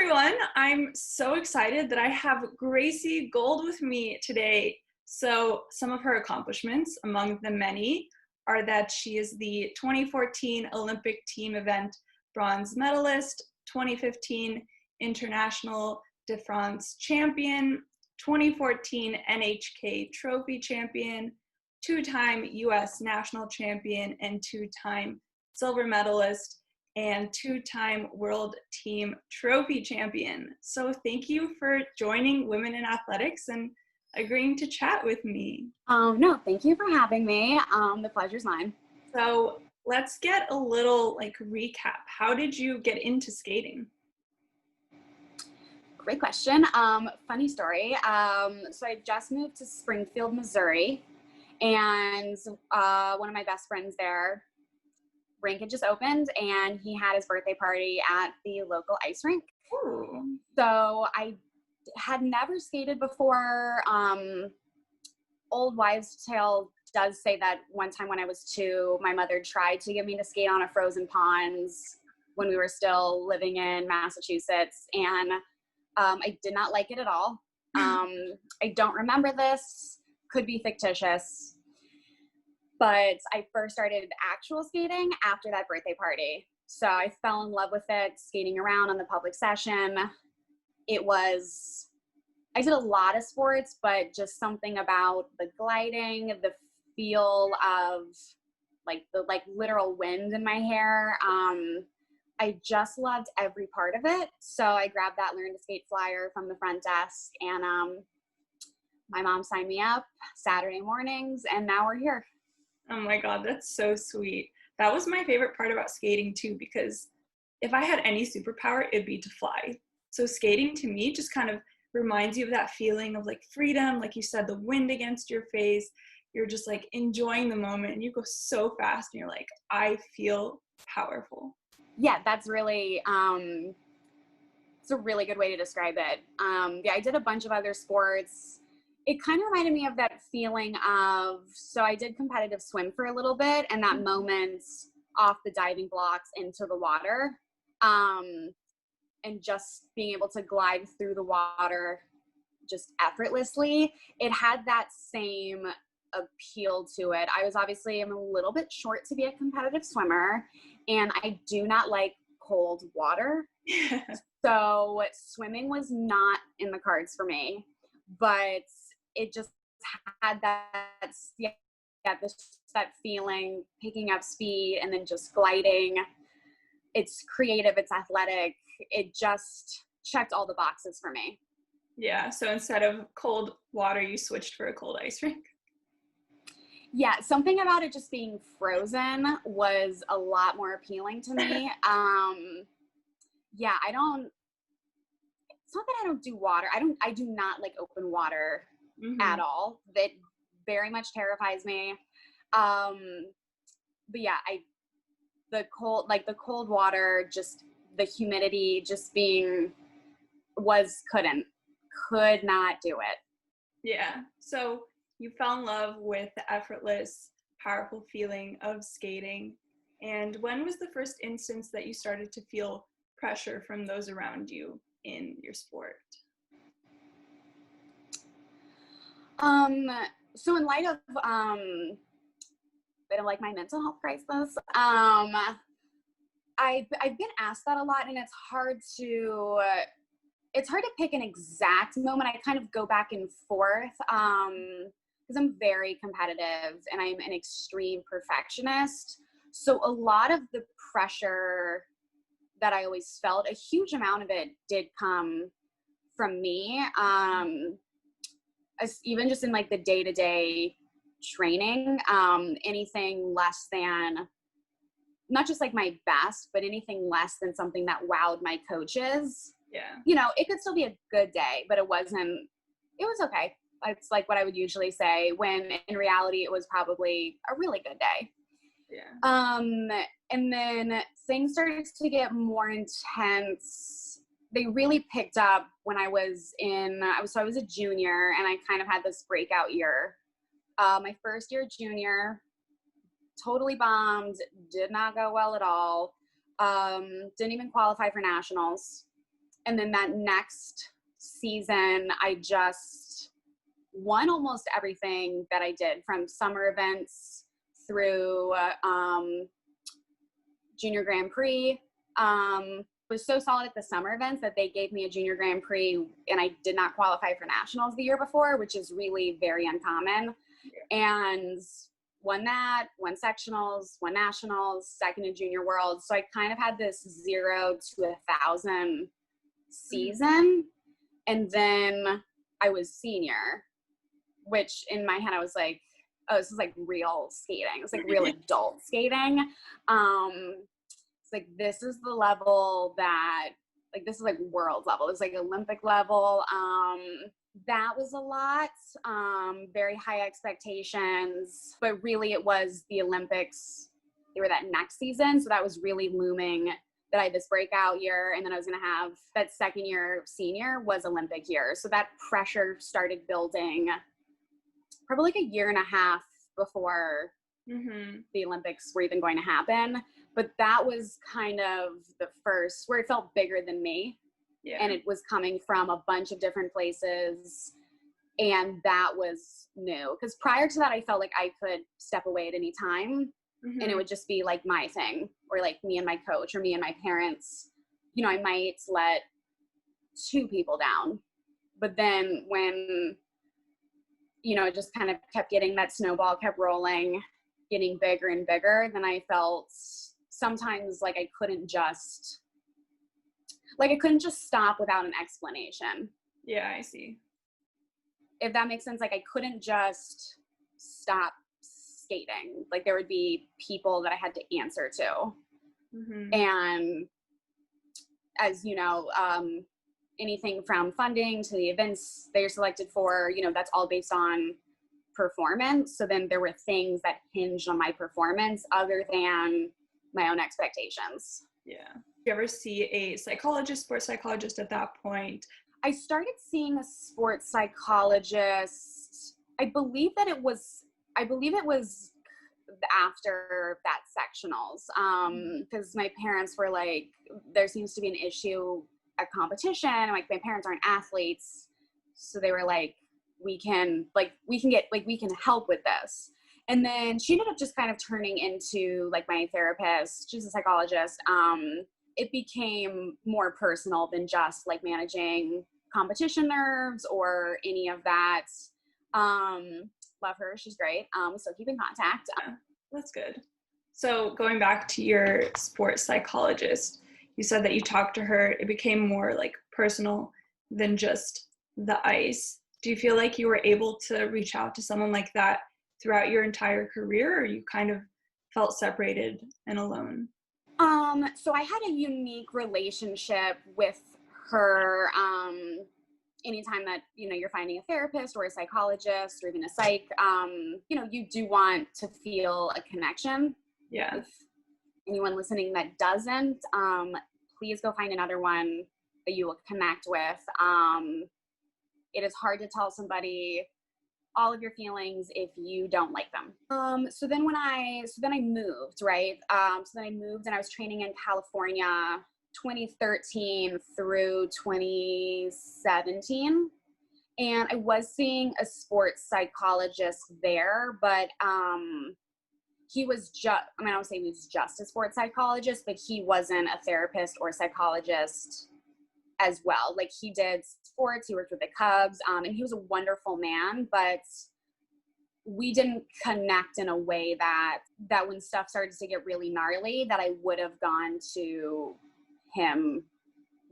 everyone. I'm so excited that I have Gracie Gold with me today. So some of her accomplishments, among the many, are that she is the 2014 Olympic team event bronze medalist, 2015 Internationaux de France champion, 2014 NHK Trophy Champion, two-time U.S. national champion, and two-time silver medalist, and two-time World Team Trophy Champion. So thank you for joining Women in Athletics and agreeing to chat with me. No, thank you for having me. The pleasure's mine. So let's get a little recap. How did you get into skating? Great question. Funny story. So I just moved to Springfield, Missouri, and one of my best friends there, rink had just opened, and he had his birthday party at the local ice rink. Ooh. So I had never skated before. Old wives' tale does say that one time when I was 2, my mother tried to get me to skate on a frozen pond when we were still living in Massachusetts, and I did not like it at all. I don't remember this, could be fictitious, but I first started actual skating after that birthday party. So I fell in love with it, skating around on the public session. I did a lot of sports, but just something about the gliding, the feel of the literal wind in my hair. I just loved every part of it. So I grabbed that Learn to Skate flyer from the front desk, and my mom signed me up Saturday mornings, and now we're here. Oh my God, that's so sweet. That was my favorite part about skating too, because if I had any superpower, it'd be to fly. So skating to me just kind of reminds you of that feeling of freedom. Like you said, the wind against your face, you're just enjoying the moment, and you go so fast and you're like, I feel powerful. Yeah, that's really, it's a really good way to describe it. Yeah, I did a bunch of other sports. It kind of reminded me of that feeling of, so I did competitive swim for a little bit, and that moment off the diving blocks into the water, and just being able to glide through the water just effortlessly. It had that same appeal to it. I'm a little bit short to be a competitive swimmer, and I do not like cold water. So swimming was not in the cards for me, but it just had that feeling, picking up speed and then just gliding. It's creative, it's athletic. It just checked all the boxes for me. Yeah, so instead of cold water, you switched for a cold ice rink. Yeah, something about it just being frozen was a lot more appealing to me. Yeah, it's not that I don't do water. I do not like open water at all. That very much terrifies me. But yeah, the cold water, just the humidity, just could not do it. Yeah. So you fell in love with the effortless, powerful feeling of skating. And when was the first instance that you started to feel pressure from those around you in your sport? So in light of bit of my mental health crisis, I've been asked that a lot, and it's hard to pick an exact moment. I kind of go back and forth because I'm very competitive and I'm an extreme perfectionist. So a lot of the pressure that I always felt, a huge amount of it did come from me. Even just in the day-to-day training, anything less than, not just my best, but anything less than something that wowed my coaches. Yeah. It could still be a good day, but it was okay. It's what I would usually say, when in reality it was probably a really good day. Yeah. And then things started to get more intense. They really picked up when I was a junior, and I kind of had this breakout year. My first year junior, totally bombed, did not go well at all. Didn't even qualify for nationals. And then that next season, I just won almost everything that I did, from summer events through Junior Grand Prix. Was so solid at the summer events that they gave me a Junior Grand Prix, and I did not qualify for nationals the year before, which is really very uncommon. And won that, won sectionals, won nationals, second in junior world. So I kind of had this 0 to 1,000 season. And then I was senior, which in my head I was like, oh, this is like real skating. It's like real adult skating. It's like, this is the level that, like, this is like world level. It's like Olympic level. That was a lot, very high expectations, but really it was the Olympics. They were that next season. So that was really looming, that I had this breakout year, and then I was going to have that second year senior was Olympic year. So that pressure started building probably like a year and a half before the Olympics were even going to happen. But that was kind of the first where it felt bigger than me. Yeah. And it was coming from a bunch of different places. And that was new. Because prior to that, I felt like I could step away at any time. And it would just be like my thing, or like me and my coach, or me and my parents. You know, I might let 2 people down. But then when, you know, it just kind of kept getting, that snowball kept rolling, getting bigger and bigger, then I felt sometimes like I couldn't just stop without an explanation. Yeah, I see. If that makes sense, like I couldn't just stop skating. Like there would be people that I had to answer to. And as you know, anything from funding to the events they're selected for, you know, that's all based on performance. So then there were things that hinged on my performance other than my own expectations. Yeah. You ever see a psychologist, sports psychologist at that point? I started seeing a sports psychologist. I believe it was after that sectionals. Because my parents were like, there seems to be an issue at competition. Like my parents aren't athletes. So they were like, we can help with this. And then she ended up just kind of turning into like my therapist. She's a psychologist. It became more personal than just like managing competition nerves or any of that. Love her. She's great. We still keep in contact. That's good. So going back to your sports psychologist, you said that you talked to her, it became more like personal than just the ice. Do you feel like you were able to reach out to someone like that throughout your entire career, or you kind of felt separated and alone? So I had a unique relationship with her. Anytime that, you know, you're finding a therapist or a psychologist or even a psych, you know, you do want to feel a connection. Yeah. If anyone listening that doesn't, please go find another one that you will connect with. It is hard to tell somebody all of your feelings if you don't like them. So then I moved, right? So then I moved and I was training in California 2013 through 2017. And I was seeing a sports psychologist there, but he was I don't say he was just a sports psychologist, but he wasn't a therapist or psychologist as well. Like he did sports, he worked with the Cubs, and he was a wonderful man, but we didn't connect in a way that when stuff started to get really gnarly, that I would have gone to him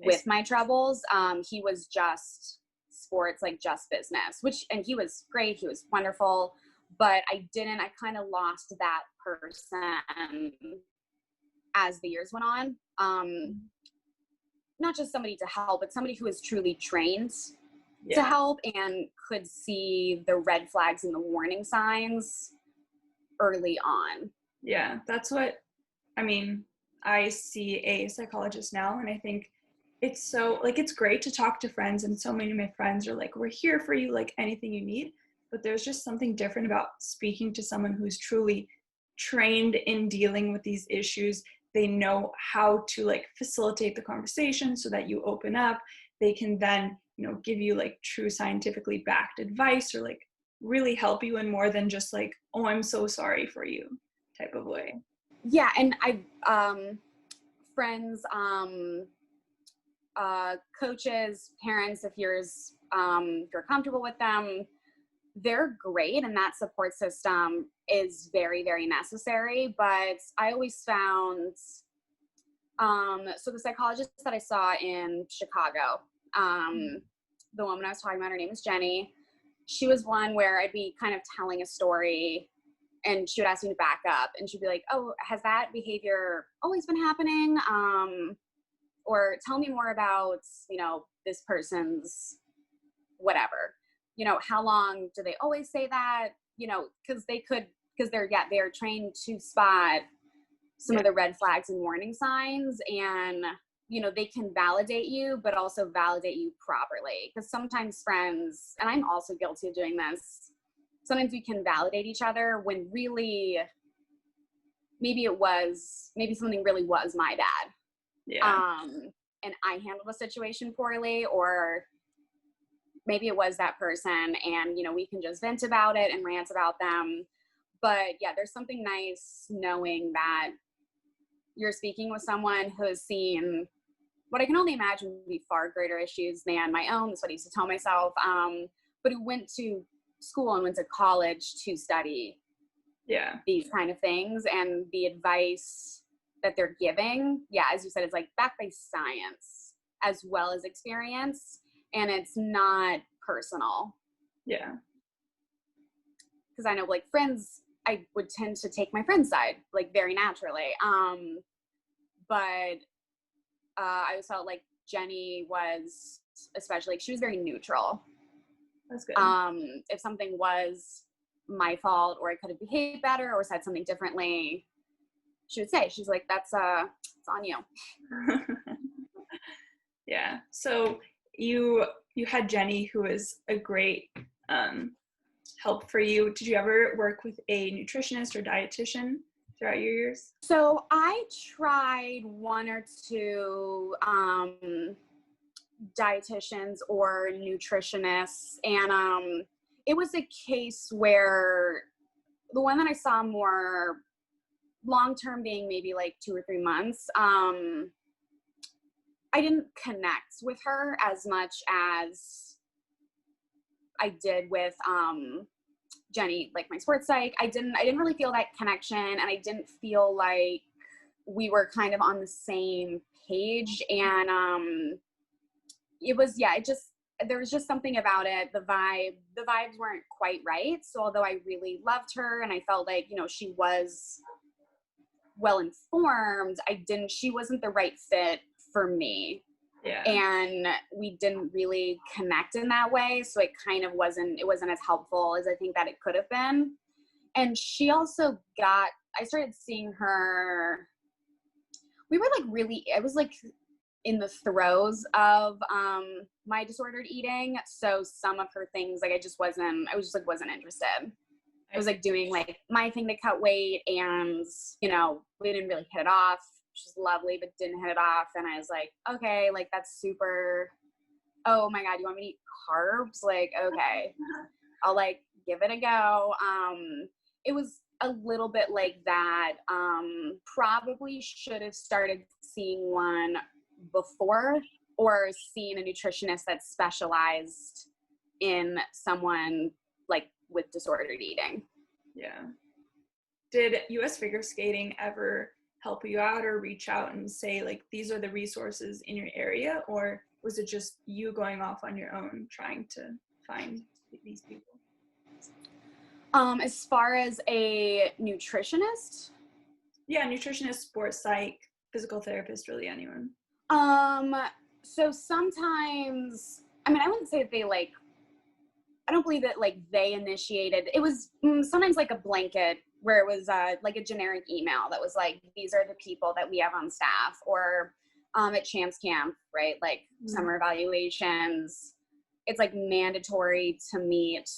with my troubles. He was just sports, like just business, and he was great. He was wonderful, but I kind of lost that person as the years went on. Not just somebody to help, but somebody who is truly trained to help and could see the red flags and the warning signs early on. Yeah, that's what, I mean, I see a psychologist now, and I think it's so, like, it's great to talk to friends, and so many of my friends are like, we're here for you, like anything you need, but there's just something different about speaking to someone who's truly trained in dealing with these issues they know how to like facilitate the conversation so that you open up. They can then, you know, give you like true scientifically backed advice, or like really help you in more than just like, oh, I'm so sorry for you type of way. Yeah. And friends, coaches, parents, if you're comfortable with them, they're great. And that support system is very, very necessary. But I always found, so the psychologist that I saw in Chicago, the woman I was talking about, her name is Jenny. She was one where I'd be kind of telling a story and she would ask me to back up, and she'd be like, oh, has that behavior always been happening? Or tell me more about, you know, this person's whatever, you know, how long do they always say that? You know, because they're trained to spot some of the red flags and warning signs, and, you know, they can validate you, but also validate you properly. Because sometimes friends, and I'm also guilty of doing this, sometimes we can validate each other when really, maybe something really was my bad. Yeah. And I handled the situation poorly, or maybe it was that person, and, you know, we can just vent about it and rant about them. But yeah, there's something nice knowing that you're speaking with someone who has seen what I can only imagine would be far greater issues than my own. That's what I used to tell myself. But who went to school and went to college to study these kind of things, and the advice that they're giving, as you said, it's like backed by science as well as experience, and it's not personal. Yeah. Because I know, like, friends, I would tend to take my friend's side, like, very naturally. But I always felt like Jenny was, especially, she was very neutral. That's good. If something was my fault, or I could have behaved better or said something differently, she would say, she's like, it's on you. Yeah. So you had Jenny, who was a great help for you. Did you ever work with a nutritionist or dietitian throughout your years? So I tried one or two dietitians or nutritionists, and it was a case where the one that I saw more long-term, being maybe like 2 or 3 months, I didn't connect with her as much as I did with Jenny, like my sports psych. I didn't really feel that connection, and I didn't feel like we were kind of on the same page. And there was just something about it. The vibes weren't quite right. So although I really loved her and I felt like, you know, she was well informed, she wasn't the right fit for me. Yeah. And we didn't really connect in that way. So it wasn't as helpful as I think that it could have been. And she also I started seeing her, it was like in the throes of my disordered eating. So some of her things, like, I wasn't interested. I was like doing like my thing to cut weight, and, you know, we didn't really hit it off. She's lovely, but didn't hit it off. And I was like, okay, like, that's super, oh my God, you want me to eat carbs? Like, okay, I'll like give it a go. It was a little bit like that. Probably should have started seeing one before, or seen a nutritionist that specialized in someone like with disordered eating. Yeah. Did US Figure Skating ever help you out or reach out and say, like, these are the resources in your area? Or was it just you going off on your own trying to find these people? As far as a nutritionist? Yeah, nutritionist, sports psych, physical therapist, really anyone. So sometimes, I mean, I wouldn't say that I don't believe that like they initiated. It was sometimes like a blanket where it was like a generic email that was like, these are the people that we have on staff, or at Chance Camp, right? Like summer evaluations, it's like mandatory to meet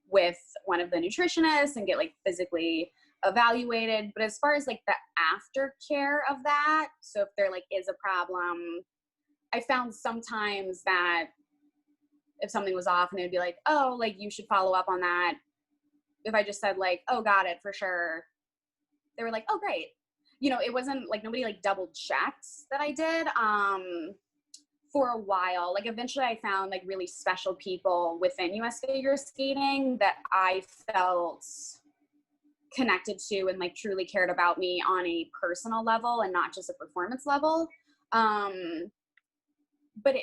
with one of the nutritionists and get like physically evaluated. But as far as like the aftercare of that, so if there like is a problem, I found sometimes that if something was off and they'd be like, oh, like you should follow up on that. If I just said like, oh, got it for sure, they were like, oh, great. You know, it wasn't like nobody like double checked that I did. For a while, like eventually I found like really special people within US figure skating that I felt connected to and like truly cared about me on a personal level and not just a performance level. But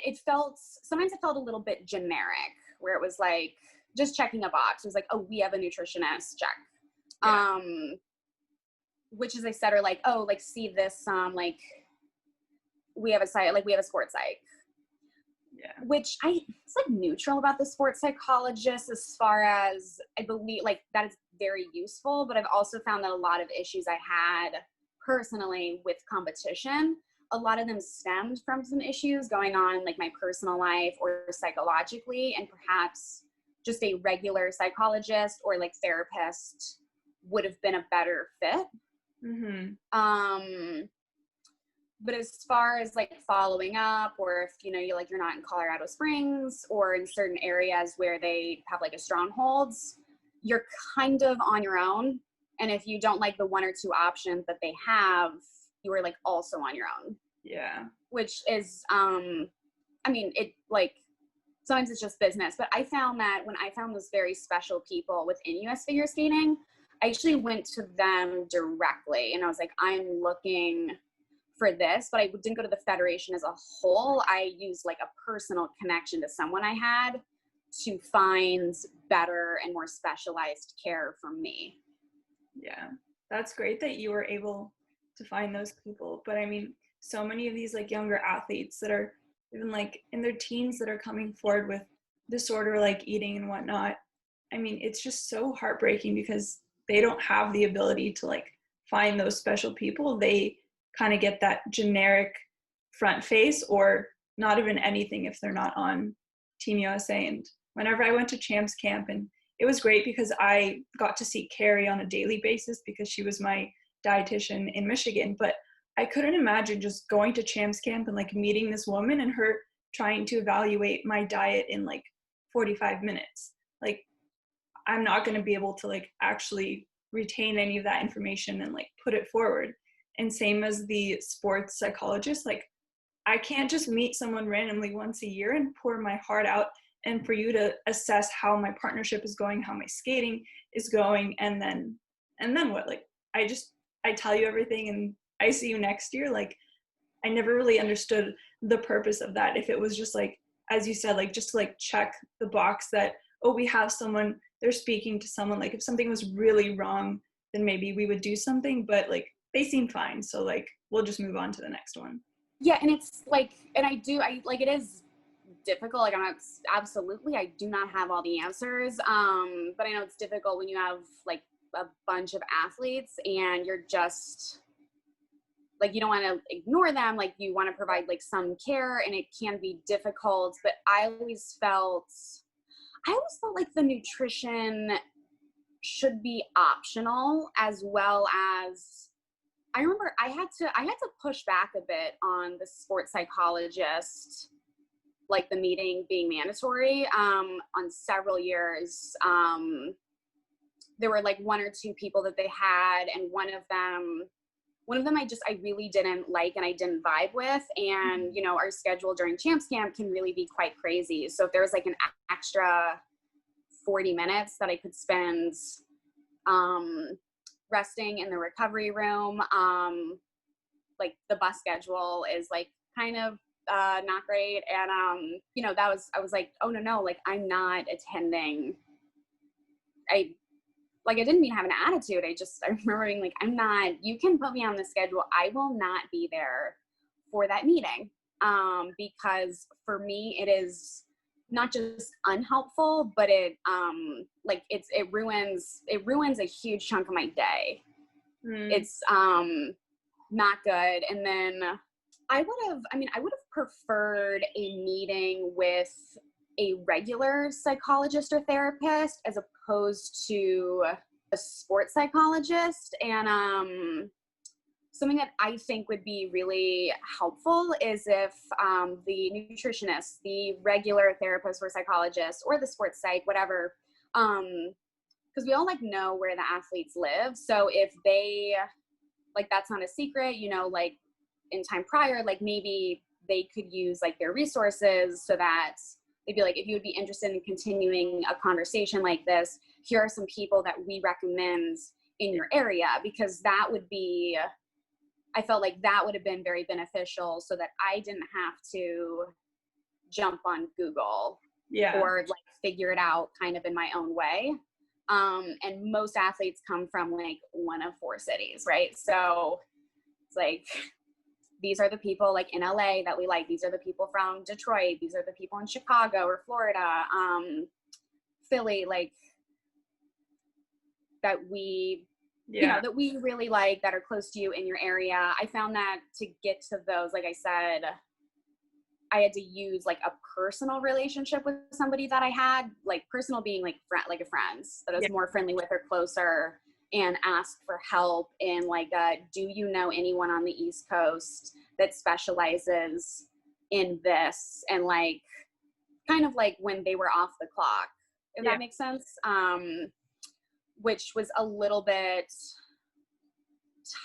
sometimes it felt a little bit generic, where it was like just checking a box. It was like, oh, we have a nutritionist, check. Yeah. Which, as I said, are like, oh, like see this, like we have a site, like we have a sports psych. Yeah. Which it's like neutral about the sports psychologist, as far as I believe like that is very useful, but I've also found that a lot of issues I had personally with competition, a lot of them stemmed from some issues going on in like my personal life or psychologically, and perhaps just a regular psychologist or like therapist would have been a better fit. Mm-hmm. But as far as like following up, or if, you know, you're not in Colorado Springs or in certain areas where they have like a strongholds, you're kind of on your own. And if you don't like the one or two options that they have, you are like also on your own. Yeah. Which is, I mean, it like, sometimes it's just business, but I found that when I found those very special people within US figure skating, I actually went to them directly and I was like, I'm looking for this, but I didn't go to the federation as a whole. I used like a personal connection to someone I had to find better and more specialized care for me. Yeah, that's great that you were able to find those people. But I mean, so many of these like younger athletes that are even like in their teens that are coming forward with disorder like eating and whatnot. I mean, it's just so heartbreaking because they don't have the ability to like find those special people. They kind of get that generic front face or not even anything if they're not on Team USA. And whenever I went to Champs Camp, and it was great because I got to see Carrie on a daily basis because she was my dietitian in Michigan, but I couldn't imagine just going to Champs Camp and like meeting this woman and her trying to evaluate my diet in like 45 minutes. Like, I'm not going to be able to like actually retain any of that information and like put it forward. And same as the sports psychologist, like I can't just meet someone randomly once a year and pour my heart out and for you to assess how my partnership is going, how my skating is going, and then what? Like I tell you everything and I see you next year. Like I never really understood the purpose of that. If it was just like, as you said, like just to like check the box that, oh, we have someone, they're speaking to someone. Like if something was really wrong, then maybe we would do something, but like they seem fine. So like, we'll just move on to the next one. Yeah. And it's like, and it is difficult. Like I do not have all the answers. But I know it's difficult when you have like a bunch of athletes and you're just like, you don't want to ignore them. Like you want to provide like some care, and it can be difficult, but I always felt like the nutrition should be optional, as well as I remember I had to push back a bit on the sports psychologist, like the meeting being mandatory, on several years. There were like one or two people that they had, and one of them I really didn't like and I didn't vibe with. And, you know, our schedule during Champs Camp can really be quite crazy. So if there was like an extra 40 minutes that I could spend resting in the recovery room, like the bus schedule is like kind of not great. And, you know, I was like, oh no, like I'm not attending. I didn't mean to have an attitude. I remember being like, you can put me on the schedule. I will not be there for that meeting. Because for me, it is not just unhelpful, but it ruins a huge chunk of my day. It's, not good. And then I would have preferred a meeting with a regular psychologist or therapist as opposed to sports psychologist, and something that I think would be really helpful is if the nutritionist, the regular therapist or psychologist, or the sports psych, whatever, because we all like know where the athletes live. So if they, like, that's not a secret, you know, like in time prior, like maybe they could use like their resources so that they'd be like, if you would be interested in continuing a conversation like this, here are some people that we recommend in your area, because that would be, I felt like that would have been very beneficial so that I didn't have to jump on Google or like figure it out kind of in my own way. And most athletes come from like one of 4 cities, right? So it's like, these are the people like in LA that we like. These are the people from Detroit. These are the people in Chicago or Florida, Philly, like that we, you know, that we really like, that are close to you in your area. I found that to get to those, like I said, I had to use like a personal relationship with somebody that I had, like personal being like like a friend that I was more friendly with or closer, and ask for help in like, do you know anyone on the East Coast that specializes in this? And like, kind of like when they were off the clock, if that makes sense. Which was a little bit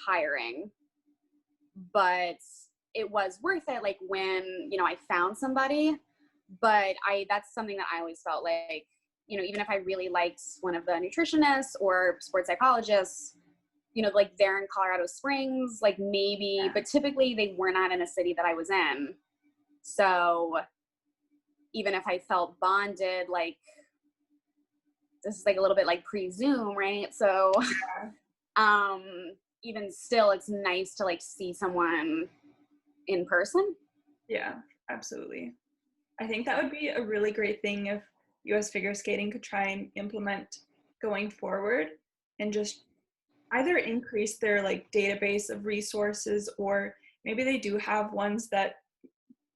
tiring, but it was worth it. Like when, you know, I found somebody, but that's something that I always felt like, you know, even if I really liked one of the nutritionists or sports psychologists, you know, like they're in Colorado Springs, like maybe, but typically they were not in a city that I was in. So even if I felt bonded, like this is like a little bit like pre-Zoom, right? So, even still, it's nice to like see someone in person. Yeah, absolutely. I think that would be a really great thing if US figure skating could try and implement going forward, and just either increase their like database of resources, or maybe they do have ones that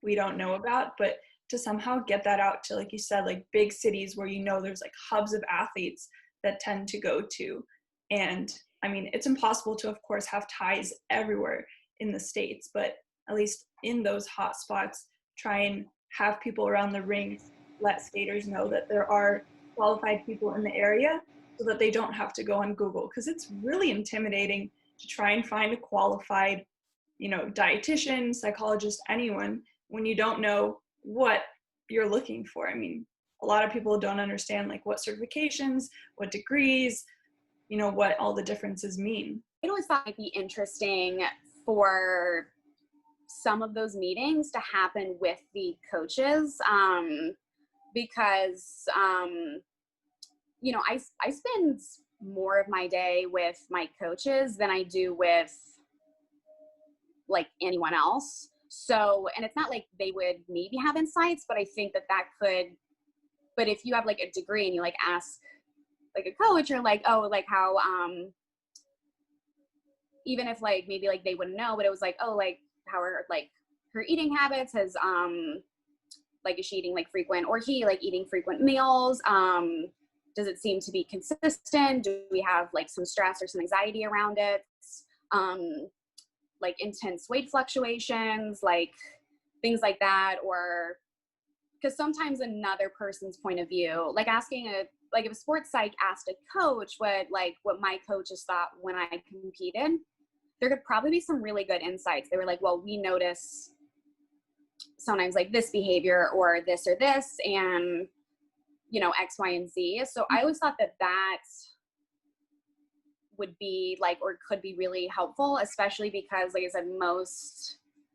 we don't know about, but to somehow get that out to, like you said, like big cities where, you know, there's like hubs of athletes that tend to go to. And I mean, it's impossible to, of course, have ties everywhere in the States, but at least in those hot spots, try and have people around the rings let skaters know that there are qualified people in the area, so that they don't have to go on Google, because it's really intimidating to try and find a qualified, you know, dietitian, psychologist, anyone, when you don't know what you're looking for. I mean, a lot of people don't understand like what certifications, what degrees, you know, what all the differences mean. I always thought it'd be interesting for some of those meetings to happen with the coaches, because, you know, I spend more of my day with my coaches than I do with like anyone else. So, and it's not like they would maybe have insights, but I think that could, but if you have like a degree and you like ask like a coach, or like, oh, like how, even if like, maybe like they wouldn't know, but it was like, oh, like how are like her eating habits, has, like, is she eating like frequent, or he like eating frequent meals? Does it seem to be consistent? Do we have like some stress or some anxiety around it? Like intense weight fluctuations, like things like that. Or because sometimes another person's point of view, like asking like if a sports psych asked a coach what my coaches thought when I competed, there could probably be some really good insights. They were like, well, we notice sometimes like this behavior or this, and you know, X, Y, and Z. So I always thought that would be like, or could be really helpful, especially because, like I said,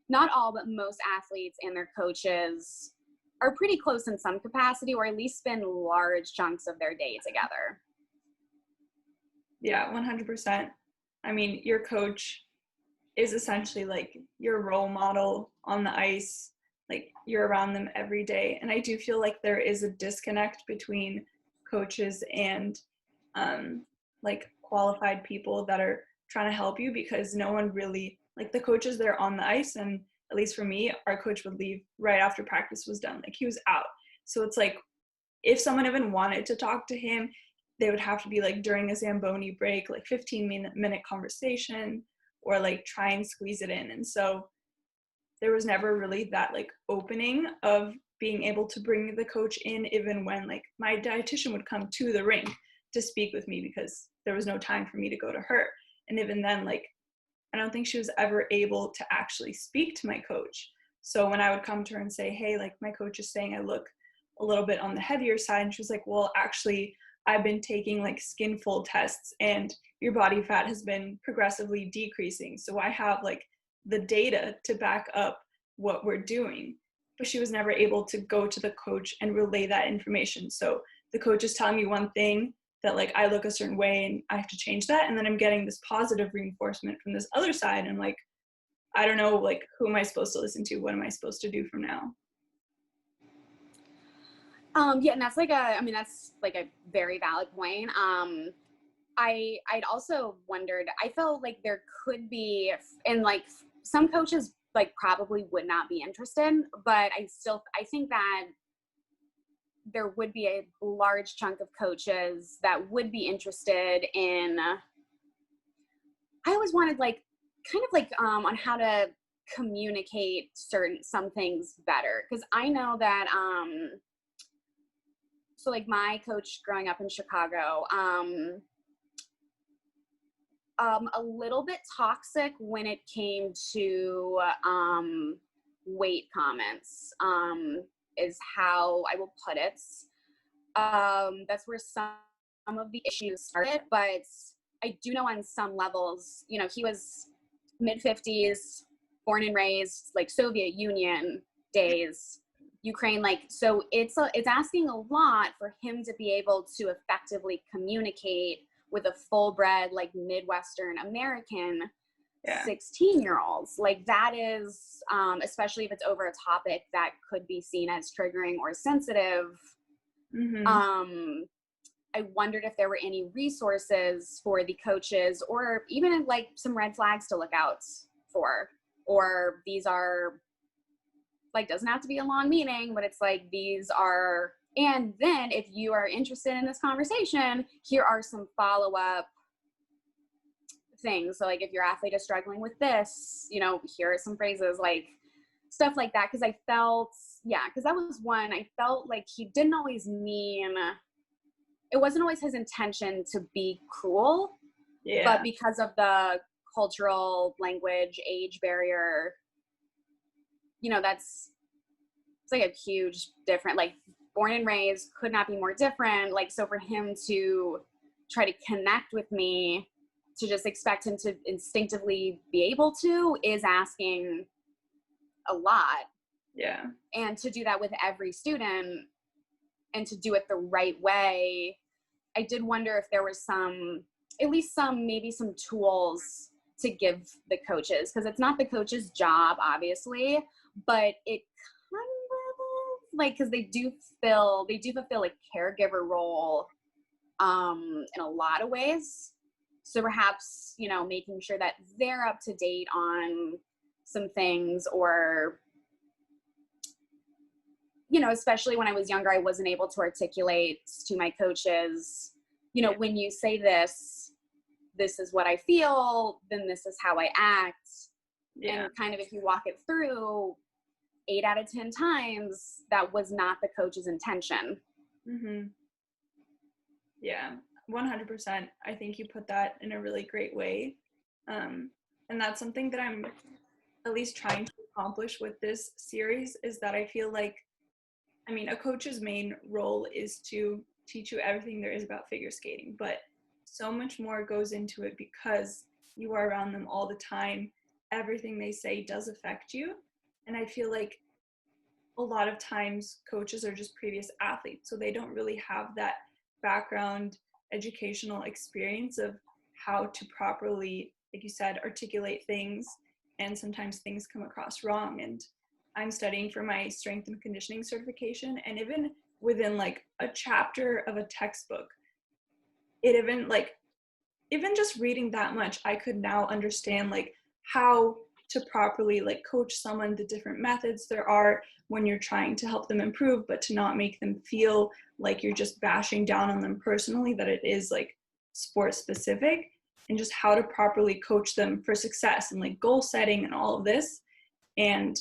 not all, but most athletes and their coaches are pretty close in some capacity, or at least spend large chunks of their day together. Yeah, 100%. I mean, your coach is essentially like your role model on the ice. Like, you're around them every day. And I do feel like there is a disconnect between coaches and like qualified people that are trying to help you, because no one really, like the coaches, they're on the ice, and at least for me, our coach would leave right after practice was done. Like, he was out. So it's like, if someone even wanted to talk to him, they would have to be like during a Zamboni break, like 15-minute conversation, or like try and squeeze it in. And so there was never really that like opening of being able to bring the coach in, even when like my dietitian would come to the rink to speak with me because there was no time for me to go to her. And even then, like, I don't think she was ever able to actually speak to my coach. So when I would come to her and say, hey, like my coach is saying I look a little bit on the heavier side, and she was like, well, actually, I've been taking like skin fold tests and your body fat has been progressively decreasing. So I have like the data to back up what we're doing. But she was never able to go to the coach and relay that information. So the coach is telling me one thing, that like I look a certain way and I have to change that. And then I'm getting this positive reinforcement from this other side. And like, I don't know, like, who am I supposed to listen to? What am I supposed to do from now? Yeah, and that's like that's like a very valid point. I'd also wondered, I felt like there could be, and like some coaches like probably would not be interested, but I think that there would be a large chunk of coaches that would be interested in, I always wanted like, kind of like on how to communicate some things better. Cause I know that, so like my coach growing up in Chicago, a little bit toxic when it came to weight comments, is how I will put it. That's where some of the issues started, but I do know on some levels, you know, he was mid-50s, born and raised like Soviet Union days, Ukraine, like, so it's asking a lot for him to be able to effectively communicate with a full-bred, like Midwestern American 16-year-olds. Like that is, especially if it's over a topic that could be seen as triggering or sensitive. Mm-hmm. I wondered if there were any resources for the coaches, or even like some red flags to look out for, or these are like, doesn't have to be a long meeting, but it's like, these are, and then if you are interested in this conversation, here are some follow-up things. So like if your athlete is struggling with this, you know, here are some phrases, like stuff like that. Cause I felt, cause that was one, I felt like he didn't always mean, it wasn't always his intention to be cruel, but because of the cultural, language, age barrier, you know, it's like a huge different, like born and raised, could not be more different. Like, so for him to try to connect with me, to just expect him to instinctively be able to, is asking a lot. Yeah. And to do that with every student and to do it the right way, I did wonder if there was maybe some tools to give the coaches, because it's not the coach's job, obviously, but it kind of like, because they do fulfill a caregiver role in a lot of ways. So perhaps, you know, making sure that they're up to date on some things, or, you know, especially when I was younger, I wasn't able to articulate to my coaches, you know, when you say this is what I feel, then this is how I act. Yeah. And kind of, if you walk it through 8 out of 10 times, that was not the coach's intention. Mm-hmm. Yeah, 100%. I think you put that in a really great way. And that's something that I'm at least trying to accomplish with this series, is that I feel like, I mean, a coach's main role is to teach you everything there is about figure skating, but so much more goes into it because you are around them all the time. Everything they say does affect you. And I feel like a lot of times coaches are just previous athletes, so they don't really have that background educational experience of how to properly, like you said, articulate things, and sometimes things come across wrong. And I'm studying for my strength and conditioning certification, and even within like a chapter of a textbook, even just reading that much, I could now understand like how to properly like coach someone, the different methods there are when you're trying to help them improve, but to not make them feel like you're just bashing down on them personally, that it is like sport specific, and just how to properly coach them for success and like goal setting and all of this. And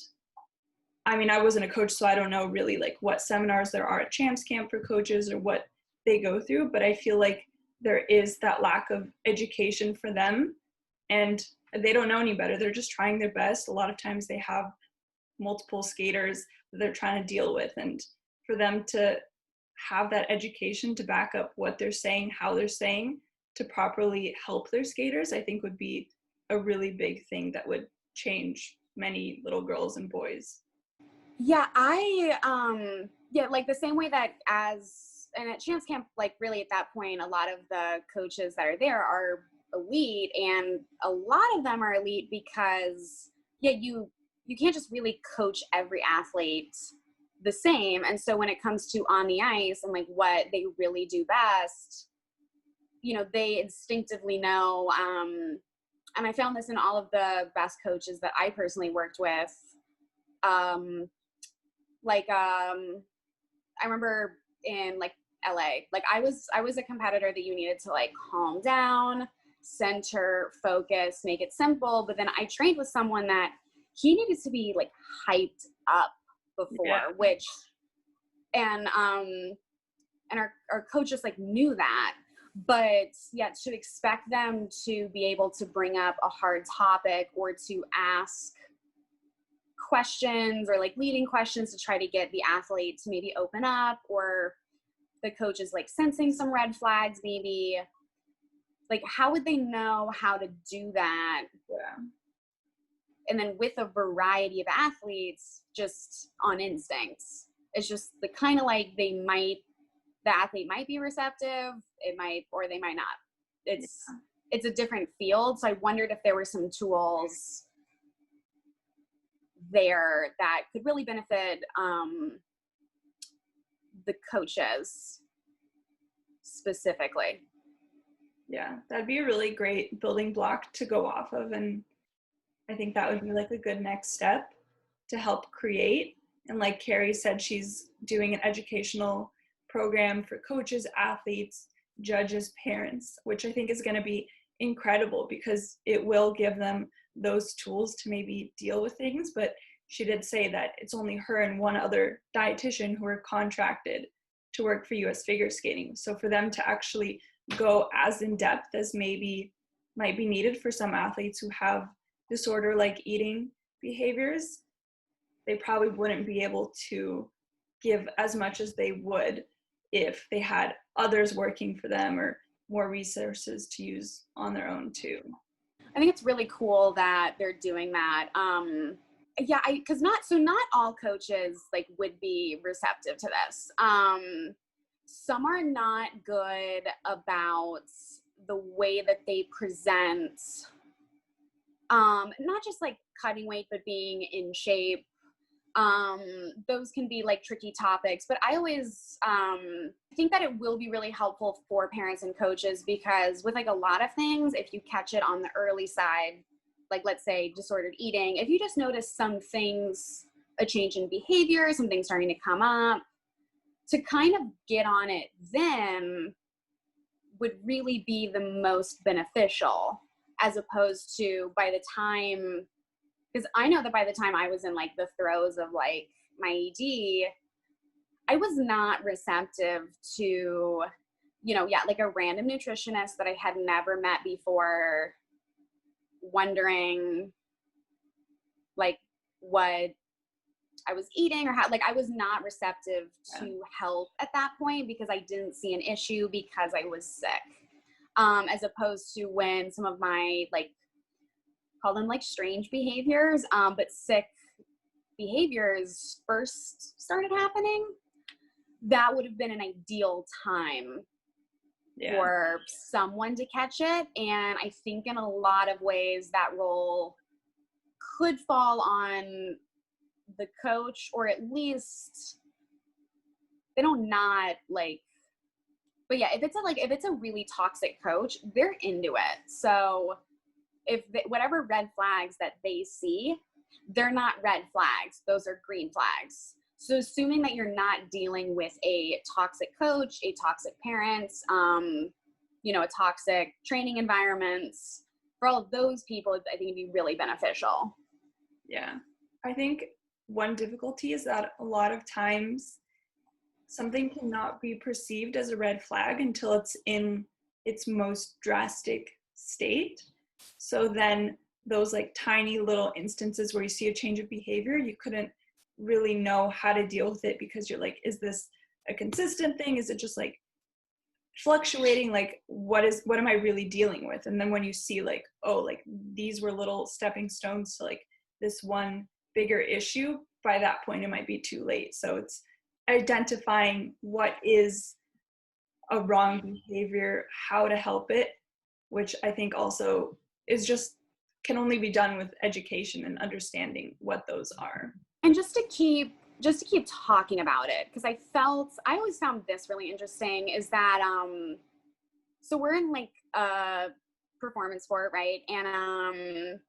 I mean, I wasn't a coach, so I don't know really like what seminars there are at Champs Camp for coaches or what they go through, but I feel like there is that lack of education for them, and they don't know any better. They're just trying their best. A lot of times they have multiple skaters that they're trying to deal with, and for them to have that education to back up what they're saying, how they're saying, to properly help their skaters, I think would be a really big thing that would change many little girls and boys. Yeah, like the same way that and at Champs Camp, like really at that point, a lot of the coaches that are there are elite, and a lot of them are elite because you can't just really coach every athlete the same. And so when it comes to on the ice and like what they really do best, they instinctively know. And I found this in all of the best coaches that I personally worked with. I remember in like LA, like I was a competitor that you needed to like calm down, center, focus, make it simple. But then I trained with someone that he needed to be like hyped up before, and our coach just like knew that. But should expect them to be able to bring up a hard topic or to ask questions or like leading questions to try to get the athlete to maybe open up, or the coach is like sensing some red flags maybe. Like, how would they know how to do that? Yeah. And then with a variety of athletes, just on instincts, it's just the kind of like the athlete might be receptive, or they might not. It's a different field. So I wondered if there were some tools there that could really benefit the coaches specifically. Yeah, that'd be a really great building block to go off of, and I think that would be like a good next step to help create. And like Carrie said, she's doing an educational program for coaches, athletes, judges, parents, which I think is going to be incredible because it will give them those tools to maybe deal with things. But she did say that it's only her and one other dietitian who are contracted to work for US Figure Skating. So for them to actually go as in depth as maybe might be needed for some athletes who have disorder like eating behaviors, they probably wouldn't be able to give as much as they would if they had others working for them or more resources to use on their own too. I think it's really cool that they're doing that. Because not all coaches like would be receptive to this. Some are not good about the way that they present, not just like cutting weight, but being in shape. Those can be like tricky topics, but I always think that it will be really helpful for parents and coaches, because with like a lot of things, if you catch it on the early side, like let's say disordered eating, if you just notice some things, a change in behavior, something starting to come up, to kind of get on it then would really be the most beneficial, as opposed to by the time, because I know that by the time I was in like the throes of like my ED, I was not receptive to, like a random nutritionist that I had never met before, wondering like what I was eating or how, like I was not receptive to help at that point because I didn't see an issue because I was sick. As opposed to when some of my like, call them like strange behaviors, but sick behaviors first started happening, that would have been an ideal time for someone to catch it. And I think in a lot of ways that role could fall on the coach, or at least they don't not like, but yeah, if it's a really toxic coach, they're into it. So whatever red flags that they see, they're not red flags. Those are green flags. So assuming that you're not dealing with a toxic coach, a toxic parent, a toxic training environment, for all of those people, I think it'd be really beneficial. Yeah. I think one difficulty is that a lot of times something cannot be perceived as a red flag until it's in its most drastic state. So then those like tiny little instances where you see a change of behavior, you couldn't really know how to deal with it because you're like, is this a consistent thing? Is it just like fluctuating? Like what am I really dealing with? And then when you see like, oh, like these were little stepping stones to like this one bigger issue, by that point it might be too late. So it's identifying what is a wrong behavior, how to help it, which I think also is just can only be done with education and understanding what those are. And just to keep talking about it, because I always found this really interesting, is that so we're in like a performance sport, right? And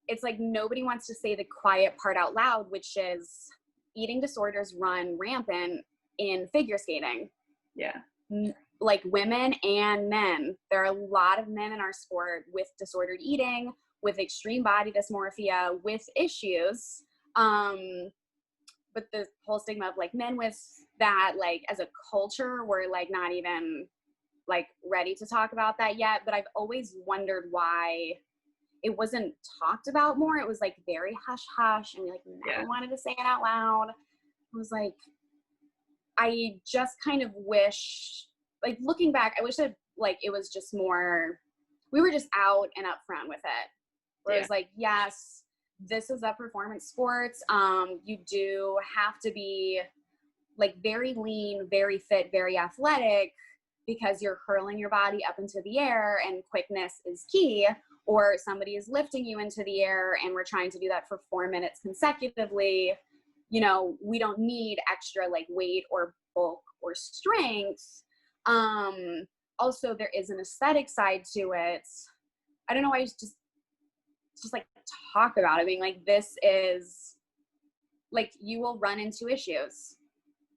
it's like nobody wants to say the quiet part out loud, which is eating disorders run rampant in figure skating. Yeah. Like women and men. There are a lot of men in our sport with disordered eating, with extreme body dysmorphia, with issues. But the whole stigma of like men with that, like as a culture, we're like not even like ready to talk about that yet. But I've always wondered why it wasn't talked about more. It was like very hush hush, and we like never wanted to say it out loud. I was like, I just kind of wish, like looking back, I wish that like it was just more, we were just out and upfront with it. Where it was like, yes, this is a performance sport. You do have to be like very lean, very fit, very athletic, because you're hurling your body up into the air and quickness is key. Or somebody is lifting you into the air and we're trying to do that for 4 minutes consecutively. You know, we don't need extra like weight or bulk or strength. Also, there is an aesthetic side to it. I don't know why just like talk about it, being like, this is like, you will run into issues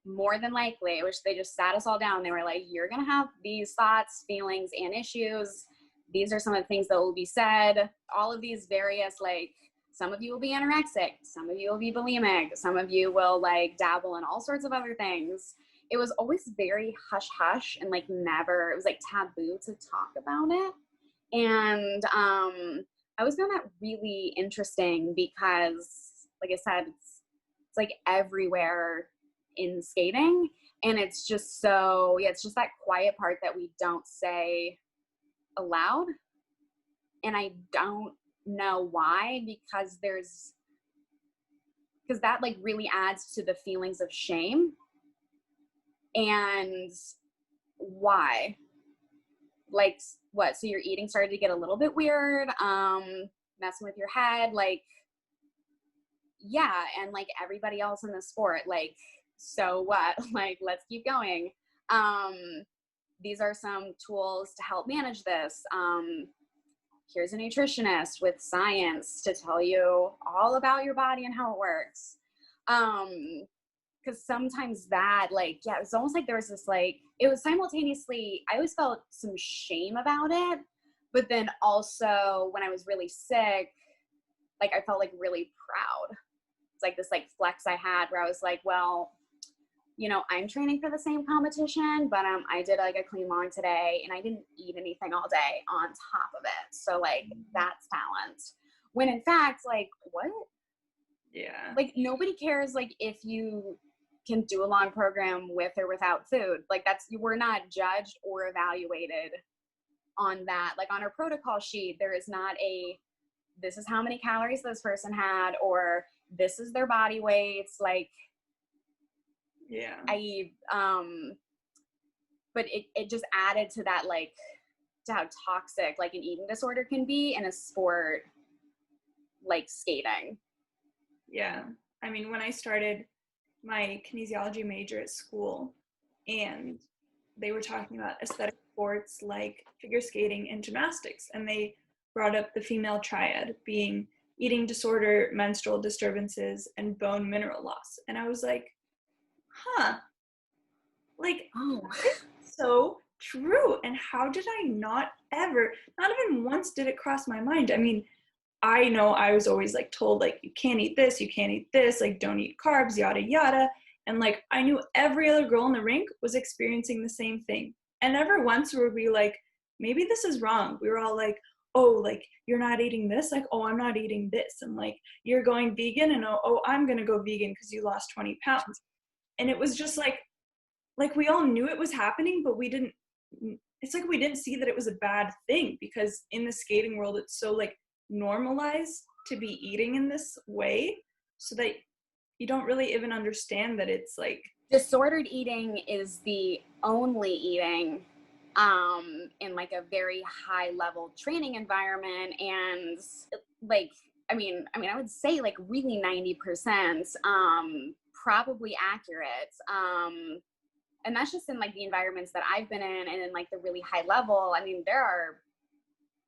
more than likely. I wish they just sat us all down. They were like, you're going to have these thoughts, feelings, and issues. These are some of the things that will be said. All of these various, like, some of you will be anorexic, some of you will be bulimic, some of you will like dabble in all sorts of other things. It was always very hush hush and like never, it was like taboo to talk about it. And I always found that really interesting because, like I said, it's like everywhere in skating, and it's just so, it's just that quiet part that we don't say aloud. And I don't know why, because that like really adds to the feelings of shame. And why? Like what? So your eating started to get a little bit weird, messing with your head, like, yeah. And like everybody else in the sport, like, so what? Like, let's keep going. These are some tools to help manage this. Here's a nutritionist with science to tell you all about your body and how it works. Because sometimes that, like, yeah, it was almost like there was this, like, it was simultaneously, I always felt some shame about it, but then also when I was really sick, like, I felt like really proud. It's like this, like, flex I had where I was like, well, you know, I'm training for the same competition, but I did like a clean log today and I didn't eat anything all day on top of it. So like, that's talent. When in fact, like, what? Yeah. Like, nobody cares, like, if you can do a long program with or without food. Like, we're not judged or evaluated on that. Like, on our protocol sheet, there is not this is how many calories this person had, or this is their body weights. Like, yeah. But it just added to that, like, to how toxic like an eating disorder can be in a sport like skating. Yeah. I mean, when I started my kinesiology major at school, and they were talking about aesthetic sports like figure skating and gymnastics, and they brought up the female triad being eating disorder, menstrual disturbances, and bone mineral loss. And I was like, huh, like, Oh, it's so true. And how did I not even once did it cross my mind? I mean, I know I was always like told, like, you can't eat this, like, don't eat carbs, yada, yada. And like, I knew every other girl in the rink was experiencing the same thing. And never once were we like, maybe this is wrong. We were all like, oh, like, you're not eating this, like, oh, I'm not eating this. And like, you're going vegan, and oh, I'm going to go vegan because you lost 20 pounds. And it was just like we all knew it was happening, but it's like we didn't see that it was a bad thing, because in the skating world, it's so like normalized to be eating in this way, so that you don't really even understand that it's like disordered eating is the only eating in like a very high level training environment, and like I would say like really 90% probably accurate, and that's just in like the environments that I've been in, and in like the really high level. I mean,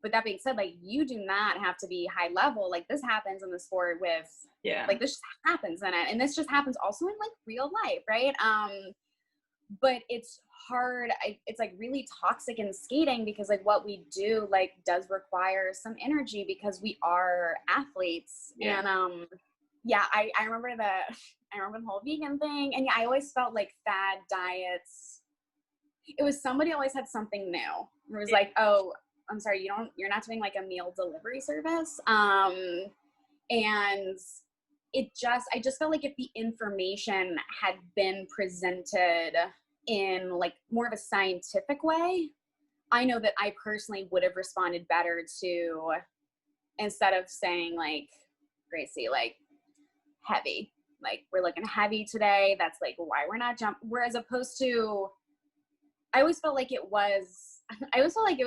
but that being said, like, you do not have to be high level. Like, this happens in the sport with, like, this just happens in it. And this just happens also in like real life, right? But it's hard. It's like really toxic in skating, because like what we do like does require some energy, because we are athletes. Yeah. And I remember the whole vegan thing. And yeah, I always felt like fad diets, it was somebody always had something new. It was like, oh, I'm sorry, you're not doing like a meal delivery service. And I just felt like if the information had been presented in like more of a scientific way, I know that I personally would have responded better to, instead of saying like, Gracie, like, heavy, like, we're looking heavy today, that's like why we're not whereas opposed to, I always felt like it was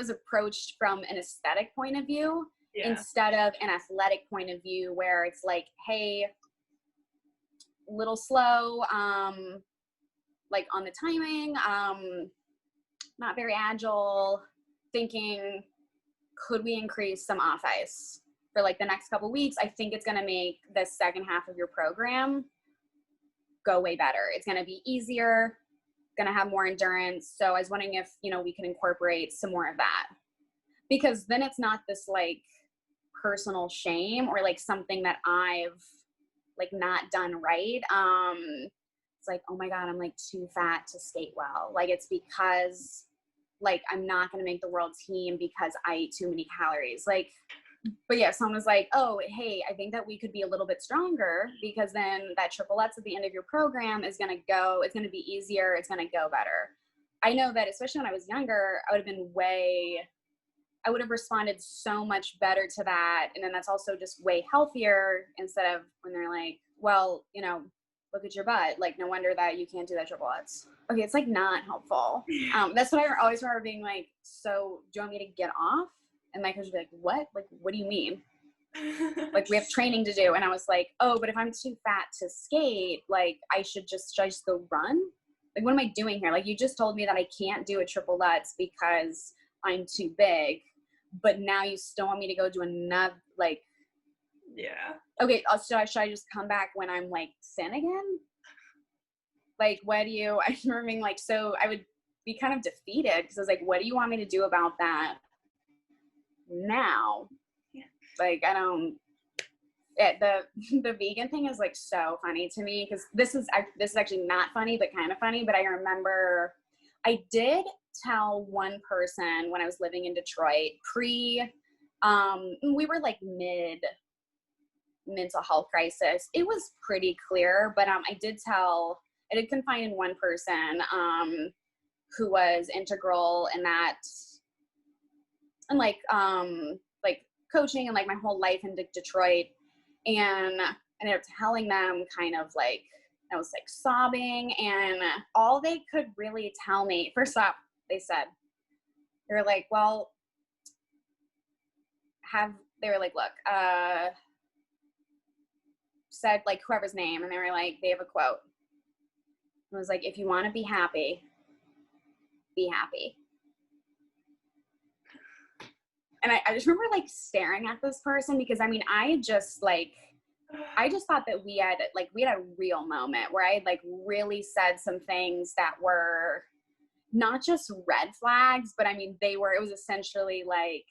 approached from an aesthetic point of view, instead of an athletic point of view, where it's like, hey, little slow, like on the timing, not very agile, thinking, could we increase some off ice for like the next couple weeks? I think it's going to make the second half of your program go way better. It's going to be easier, going to have more endurance. So I was wondering if, we can incorporate some more of that, because then it's not this like personal shame or like something that I've like not done right. It's like, oh my God, I'm like too fat to skate well. Like, it's because like, I'm not going to make the world team because I ate too many calories. Like, but yeah, someone was like, oh, hey, I think that we could be a little bit stronger, because then that triple X at the end of your program is going to go, it's going to be easier. It's going to go better. I know that especially when I was younger, I would have responded so much better to that. And then that's also just way healthier, instead of when they're like, well, look at your butt. Like, no wonder that you can't do that triple X. Okay. It's like not helpful. That's what I always remember being like, so do you want me to get off? And my coach would be like, what? Like, what do you mean? Like, we have training to do. And I was like, oh, but if I'm too fat to skate, like, should I just go run? Like, what am I doing here? Like, you just told me that I can't do a triple Lutz because I'm too big, but now you still want me to go do another, like, okay, should I just come back when I'm like thin again? Like, I remember being like, so I would be kind of defeated, because I was like, what do you want me to do about that now? Like, I don't, the vegan thing is like so funny to me, because this is actually not funny, but kind of funny. But I remember I did tell one person when I was living in Detroit we were like mid mental health crisis. It was pretty clear, but I did confide in one person who was integral in that, and like coaching and like my whole life in Detroit, and I ended up telling them kind of like, I was like sobbing, and all they could really tell me, first off, they were like, well, look, said like whoever's name, and they were like, they have a quote. It was like, if you want to be happy, be happy. And I just remember like staring at this person because I mean, I just thought that we had a real moment where I had like really said some things that were not just red flags, but I mean, it was essentially like,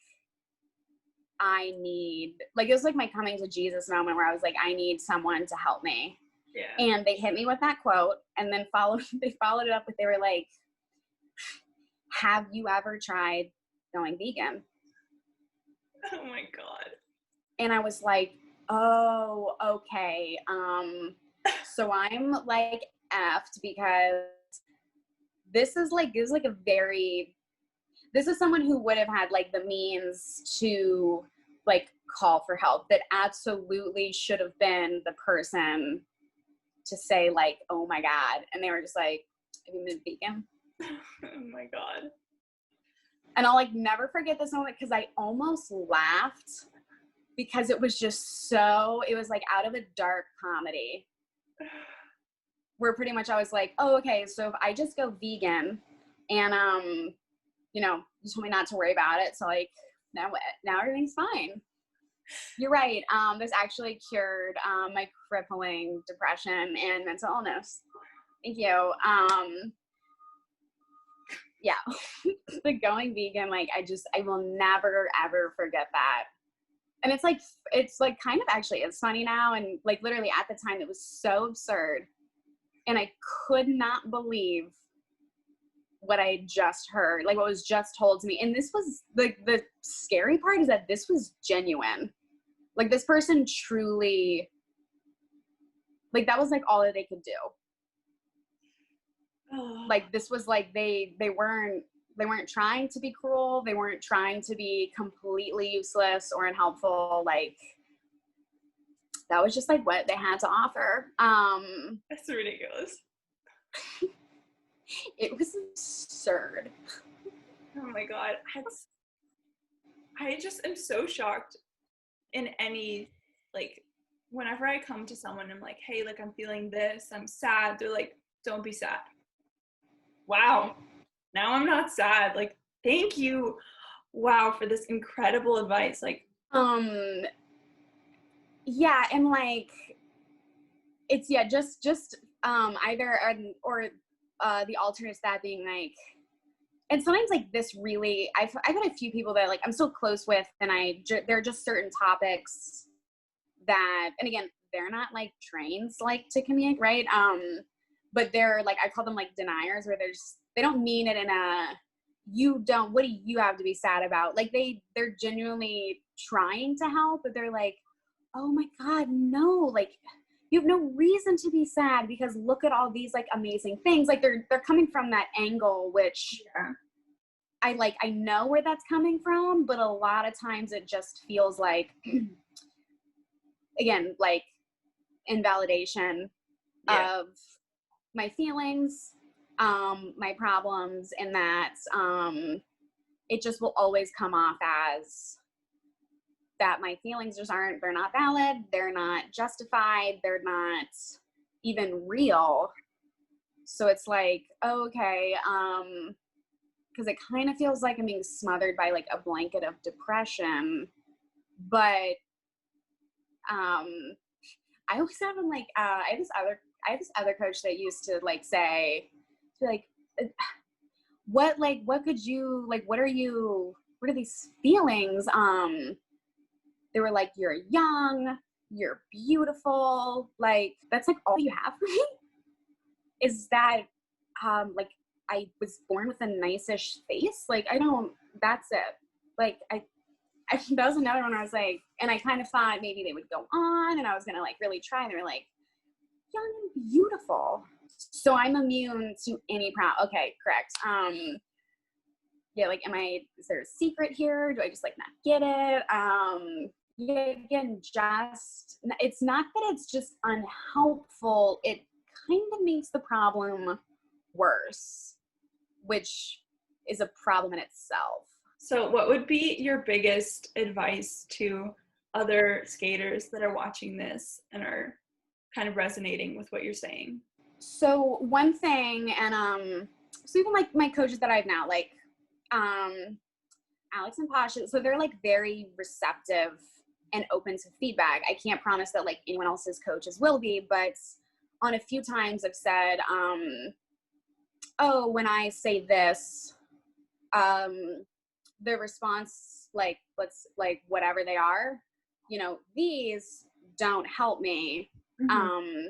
it was like my coming to Jesus moment where I was like, I need someone to help me. Yeah. And they hit me with that quote and then they followed it up with, they were like, have you ever tried going vegan? Oh my God. And I was like, oh, okay. So I'm like effed because this is someone who would have had like the means to like call for help, that absolutely should have been the person to say like, oh my God. And they were just like, have you been vegan? Oh my God. And I'll like never forget this moment because I almost laughed because it was just it was like out of a dark comedy where pretty much I was like, oh, okay, so if I just go vegan and, you told me not to worry about it. So like now everything's fine. You're right. This actually cured my crippling depression and mental illness. Thank you. Yeah, the going vegan, like I will never ever forget that. And it's like kind of actually it's funny now, and like literally at the time it was so absurd, and I could not believe what I had just heard, like what was just told to me. And this was like the scary part is that this was genuine. Like this person truly, like that was like all that they could do. Like this was like they weren't trying to be cruel. They weren't trying to be completely useless or unhelpful. Like that was just like what they had to offer. That's ridiculous. It was absurd. Oh my God. I just am so shocked in any, like, whenever I come to someone, I'm like, hey, like I'm feeling this, I'm sad. They're like, don't be sad. Wow. Now I'm not sad. Like, thank you. Wow, for this incredible advice. Like, yeah, and like it's just either or the alternates that being like, and sometimes like this really I've had a few people that like I'm so close with, and there are just certain topics that, and again, they're not like trains like to communicate, right? But they're like, I call them like deniers, where they don't mean it in a what do you have to be sad about? Like they're genuinely trying to help, but they're like, oh my God, no, like you have no reason to be sad because look at all these like amazing things. Like they're coming from that angle, which I know where that's coming from, but a lot of times it just feels like, again, like invalidation of my feelings, my problems, and that it just will always come off as that my feelings they're not valid, they're not justified, they're not even real. So it's like, okay, because it kind of feels like I'm being smothered by like a blanket of depression. But I always have like I have this other coach that used to like say, like, what could you like, what are these feelings? They were like, you're young, you're beautiful, like that's like all you have for me is that like I was born with a nice-ish face, like that's it. Like I that was another one where I was like, and I kind of thought maybe they would go on and I was gonna like really try, and they were like, young and beautiful, so I'm immune to any problem. Okay, correct. Yeah, like is there a secret here? Do I just like not get it? Yeah, again, it's not that it's just unhelpful, it kind of makes the problem worse, which is a problem in itself. So what would be your biggest advice to other skaters that are watching this and are kind of resonating with what you're saying? So one thing, and so even like my coaches that I have now, like Alex and Pasha, so they're like very receptive and open to feedback. I can't promise that like anyone else's coaches will be, but on a few times I've said, oh, when I say this, the response, like, let's like whatever they are, you know, these don't help me. Mm-hmm.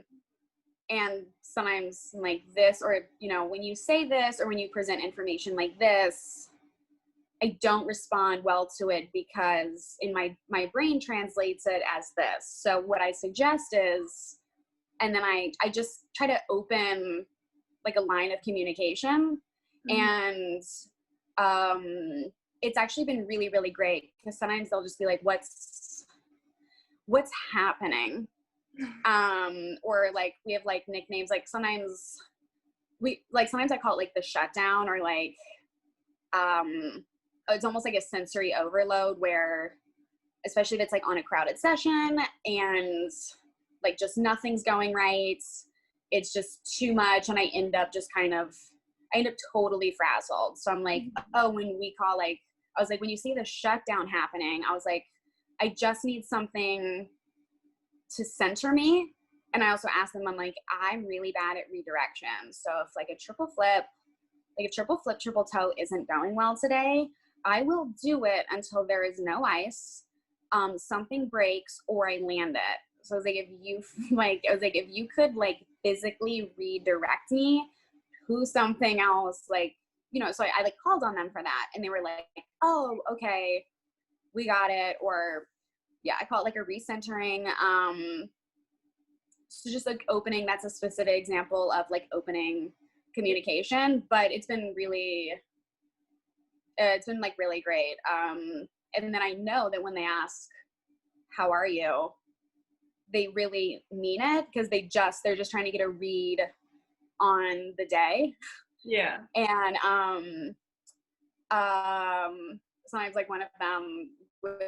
And sometimes like this, or, you know, when you say this, or when you present information like this, I don't respond well to it because in my brain translates it as this. So what I suggest is, and then I just try to open like a line of communication. Mm-hmm. And it's actually been really, really great because sometimes they'll just be like, what's happening? Or like we have like nicknames, like sometimes I call it like the shutdown, or like it's almost like a sensory overload where, especially if it's like on a crowded session and like just nothing's going right, it's just too much, and I end up totally frazzled. So I'm like, oh, when we call, like, I was like, when you see the shutdown happening, I was like, I just need something to center me. And I also asked them, I'm like, I'm really bad at redirection. So if like a triple flip, triple toe isn't going well today, I will do it until there is no ice, something breaks, or I land it. So I was like, if you could like physically redirect me to something else, like, you know, so I like called on them for that, and they were like, oh, okay, we got it. Or yeah, I call it like a recentering. So just like opening, that's a specific example of like opening communication, but it's been like really great. And then I know that when they ask, how are you, they really mean it, because they're just trying to get a read on the day. Yeah. And sometimes like one of them will,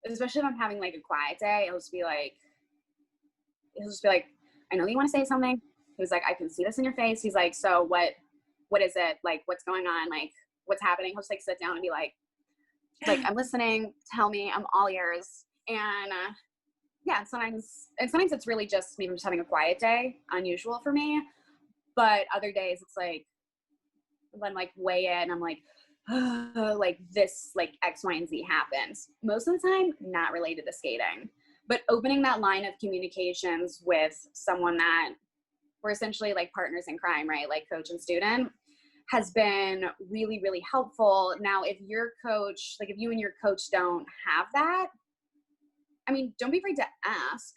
especially if I'm having like a quiet day, he'll just be like, I know you want to say something. He was like, I can see this in your face. He's like, so what is it? Like, what's going on? Like, what's happening? He'll just like sit down and be like, I'm listening. Tell me, I'm all ears. And yeah, sometimes it's really just maybe just having a quiet day, unusual for me. But other days it's like, I'm like way in, I'm like, like this, like X, Y, and Z happens. Most of the time, not related to skating, but opening that line of communications with someone that we're essentially like partners in crime, right? Like coach and student, has been really, really helpful. Now, if your coach, like if you and your coach don't have that, I mean, don't be afraid to ask.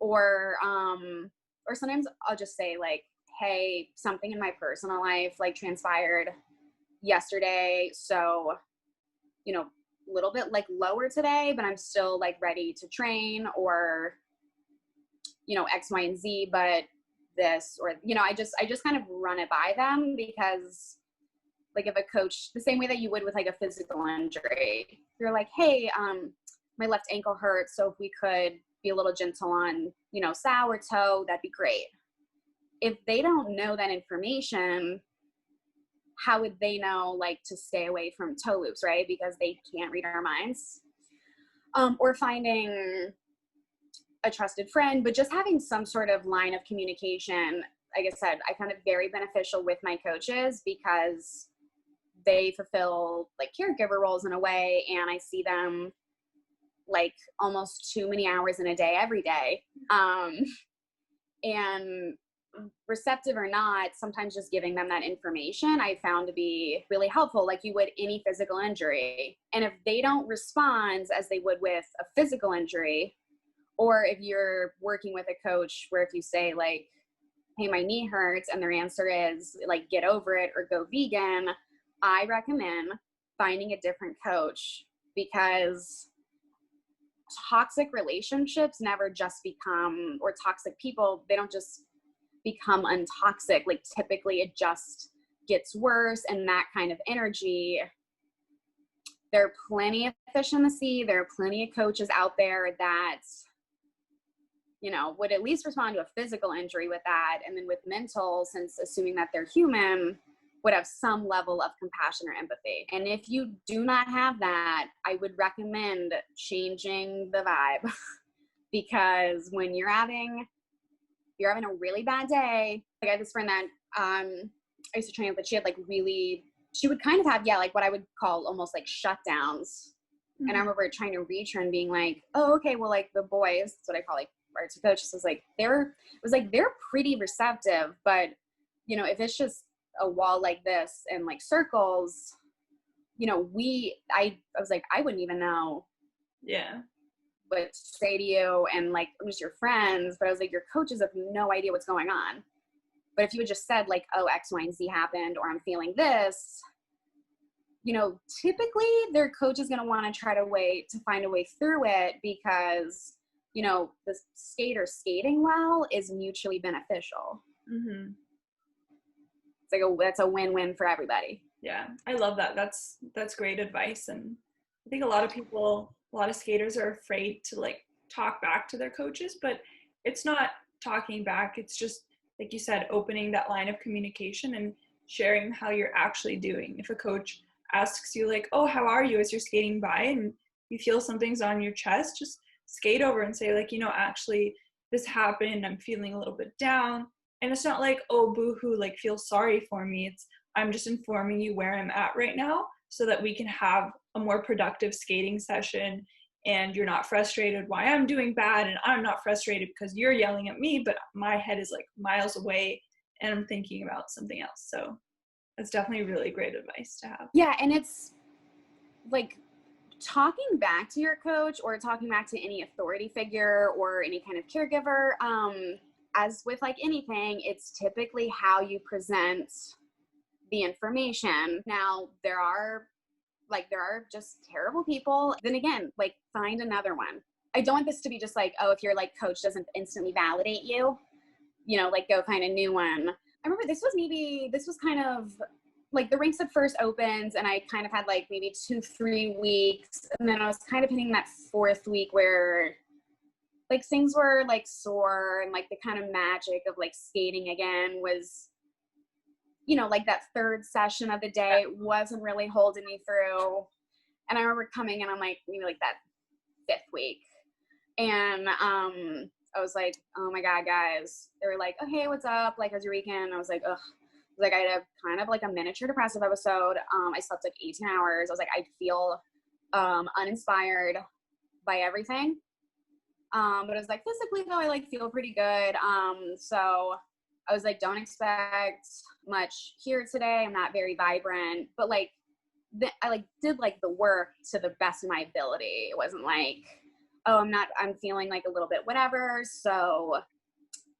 Or sometimes I'll just say like, hey, something in my personal life like transpired yesterday, so, you know, a little bit like lower today, but I'm still like ready to train, or, you know, X, Y, and Z, but this, or, you know, I just kind of run it by them, because like if a coach, the same way that you would with like a physical injury, you're like, hey, my left ankle hurts, so if we could be a little gentle on, you know, sow or toe, that'd be great. If they don't know that information, how would they know like to stay away from toe loops, right? Because they can't read our minds. Or finding a trusted friend, but just having some sort of line of communication. Like I said, I found it very beneficial with my coaches, because they fulfill like caregiver roles in a way, and I see them like almost too many hours in a day, every day. And receptive or not, sometimes just giving them that information I found to be really helpful, like you would any physical injury. And if they don't respond as they would with a physical injury, or if you're working with a coach where if you say like, hey, my knee hurts, and their answer is like, get over it or go vegan, I recommend finding a different coach, because toxic relationships never just become, or toxic people, they don't just become untoxic. Like typically it just gets worse, and that kind of energy, there are plenty of fish in the sea. There are plenty of coaches out there that, you know, would at least respond to a physical injury with that. And then with mental, since assuming that they're human, would have some level of compassion or empathy. And if you do not have that, I would recommend changing the vibe because when you're having a really bad day, like I had this friend that I used to train with, but she would kind of have, like what I would call almost like shutdowns. Mm-hmm. And I remember trying to reach her and being like, oh, okay, well, like the boys, that's what I call like arts coaches, was like, they're pretty receptive, but you know, if it's just a wall like this and like circles, you know, I was like, I wouldn't even know what to say to you, and like I'm just your friends, but I was like, your coaches have no idea what's going on. But if you had just said like, oh, X, Y, and Z happened, or I'm feeling this, you know, typically their coach is going to want to try to find a way through it because, you know, the skater skating well is mutually beneficial. Mm-hmm. It's like that's a win-win for everybody. Yeah, I love that. That's great advice. And I think a lot of skaters are afraid to like talk back to their coaches, but it's not talking back. It's just, like you said, opening that line of communication and sharing how you're actually doing. If a coach asks you like, oh, how are you, as you're skating by and you feel something's on your chest, just skate over and say like, you know, actually this happened, I'm feeling a little bit down. And it's not like, oh, boo-hoo, like feel sorry for me. It's, I'm just informing you where I'm at right now so that we can have a more productive skating session and you're not frustrated why I'm doing bad, and I'm not frustrated because you're yelling at me, but my head is like miles away and I'm thinking about something else. So that's definitely really great advice to have. Yeah, and it's like talking back to your coach or talking back to any authority figure or any kind of caregiver, as with like anything, it's typically how you present the information. Now, there are just terrible people. Then again, like find another one. I don't want this to be just like, oh, if your like coach doesn't instantly validate you, you know, like go find a new one. I remember this was kind of like the rinks had first opened and I kind of had like maybe 2-3 weeks. And then I was kind of hitting that 4th week where like things were like sore and like the kind of magic of like skating again was, you know, like that 3rd session of the day wasn't really holding me through. And I remember coming in on like maybe like that 5th week. And I was like, oh my God, guys. They were like, oh, hey, what's up? Like, how's your weekend? I was like, ugh. Like I had a kind of like a miniature depressive episode. I slept like 18 hours. I was like, I feel uninspired by everything. But it was like physically though, I like feel pretty good. So I was like, don't expect much here today. I'm not very vibrant, but like I like did like the work to the best of my ability. It wasn't like, oh, I'm feeling like a little bit whatever. So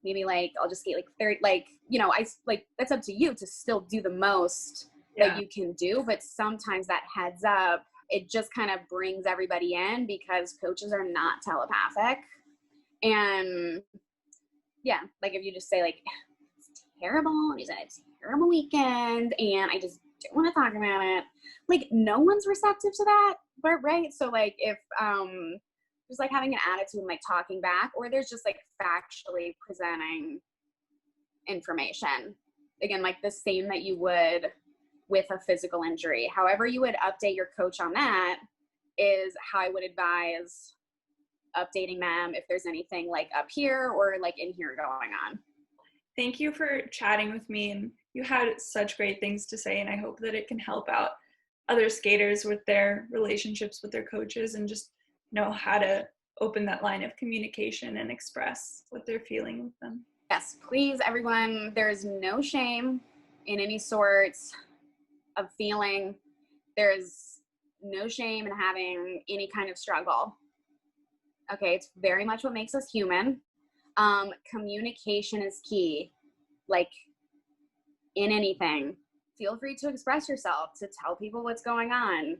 maybe like I'll just skate like 30, like, you know, I like that's up to you to still do the most that you can do. But sometimes that heads up, it just kind of brings everybody in because coaches are not telepathic. And yeah, like if you just say like, it's terrible, and you said it's a terrible weekend and I just don't want to talk about it, like no one's receptive to that. But right, so like if just like having an attitude and like talking back, or there's just like factually presenting information, again, like the same that you would with a physical injury. However you would update your coach on that is how I would advise updating them if there's anything like up here or like in here going on. Thank you for chatting with me, and you had such great things to say, and I hope that it can help out other skaters with their relationships with their coaches and just know how to open that line of communication and express what they're feeling with them. Yes, please, everyone, there's no shame in any sorts of feeling. There's no shame in having any kind of struggle. Okay, it's very much what makes us human. Communication is key. Like in anything, feel free to express yourself, to tell people what's going on.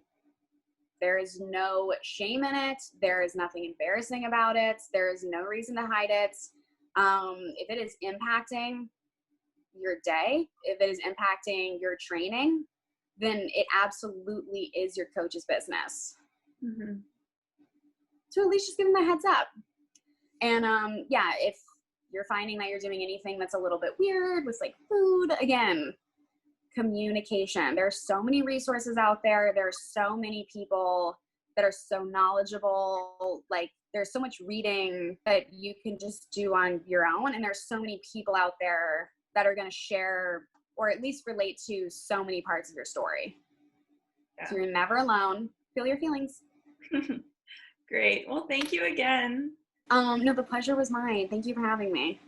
There is no shame in it. There is nothing embarrassing about it. There is no reason to hide it. If it is impacting your day, if it is impacting your training, then it absolutely is your coach's business. Mm-hmm. So at least just give them a heads up. And yeah, if you're finding that you're doing anything that's a little bit weird with like food, again, communication. There's so many resources out there. There's so many people that are so knowledgeable. Like, there's so much reading that you can just do on your own. And there's so many people out there that are going to share or at least relate to so many parts of your story. Yeah. So you're never alone. Feel your feelings. Great. Well, thank you again. No, the pleasure was mine. Thank you for having me.